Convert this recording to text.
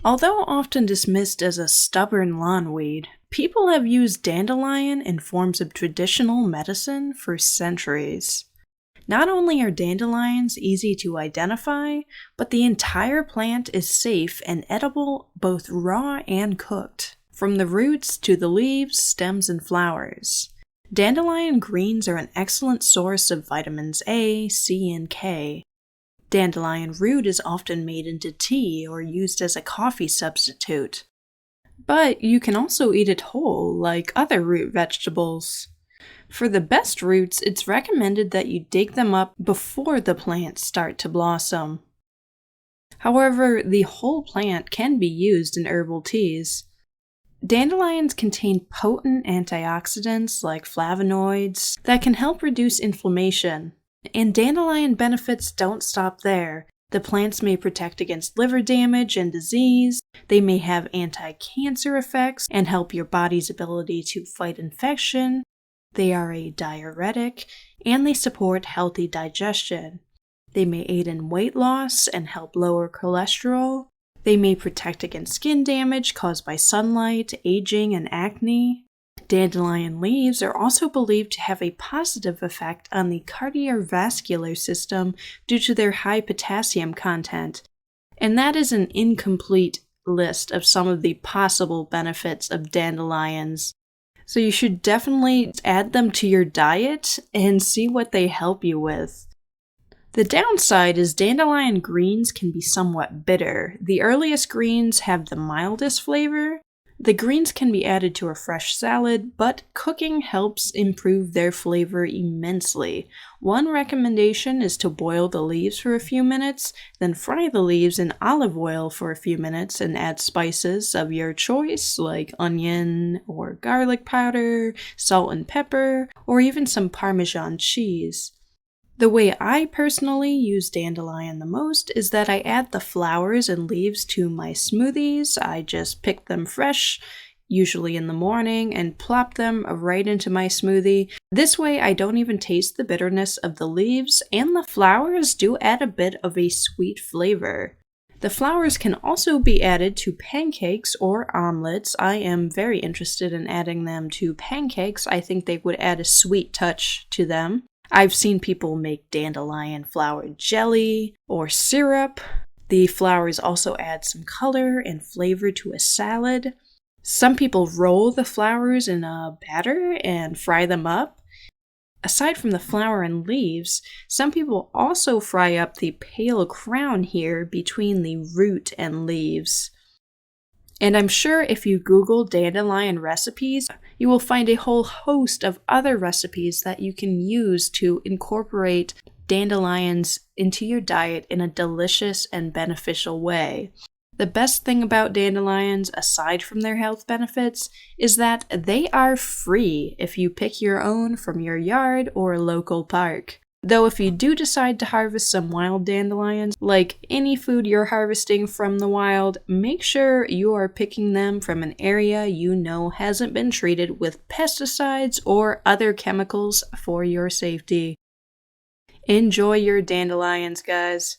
Although often dismissed as a stubborn lawn weed, people have used dandelion in forms of traditional medicine for centuries. Not only are dandelions easy to identify, but the entire plant is safe and edible both raw and cooked, from the roots to the leaves, stems, and flowers. Dandelion greens are an excellent source of vitamins A, C, and K. Dandelion root is often made into tea or used as a coffee substitute. But you can also eat it whole, like other root vegetables. For the best roots, it's recommended that you dig them up before the plants start to blossom. However, the whole plant can be used in herbal teas. Dandelions contain potent antioxidants like flavonoids that can help reduce inflammation. And dandelion benefits don't stop there. The plants may protect against liver damage and disease. They may have anti-cancer effects and help your body's ability to fight infection. They are a diuretic, and they support healthy digestion. They may aid in weight loss and help lower cholesterol. They may protect against skin damage caused by sunlight, aging, and acne. Dandelion leaves are also believed to have a positive effect on the cardiovascular system due to their high potassium content, and that is an incomplete list of some of the possible benefits of dandelions. So you should definitely add them to your diet and see what they help you with. The downside is dandelion greens can be somewhat bitter. The earliest greens have the mildest flavor. The greens can be added to a fresh salad, but cooking helps improve their flavor immensely. One recommendation is to boil the leaves for a few minutes, then fry the leaves in olive oil for a few minutes and add spices of your choice like onion or garlic powder, salt and pepper, or even some Parmesan cheese. The way I personally use dandelion the most is that I add the flowers and leaves to my smoothies. I just pick them fresh, usually in the morning, and plop them right into my smoothie. This way I don't even taste the bitterness of the leaves, and the flowers do add a bit of a sweet flavor. The flowers can also be added to pancakes or omelets. I am very interested in adding them to pancakes. I think they would add a sweet touch to them. I've seen people make dandelion flower jelly or syrup. The flowers also add some color and flavor to a salad. Some people roll the flowers in a batter and fry them up. Aside from the flower and leaves, some people also fry up the pale crown here between the root and leaves. And I'm sure if you Google dandelion recipes, you will find a whole host of other recipes that you can use to incorporate dandelions into your diet in a delicious and beneficial way. The best thing about dandelions, aside from their health benefits, is that they are free if you pick your own from your yard or local park. Though if you do decide to harvest some wild dandelions, like any food you're harvesting from the wild, make sure you are picking them from an area you know hasn't been treated with pesticides or other chemicals for your safety. Enjoy your dandelions, guys.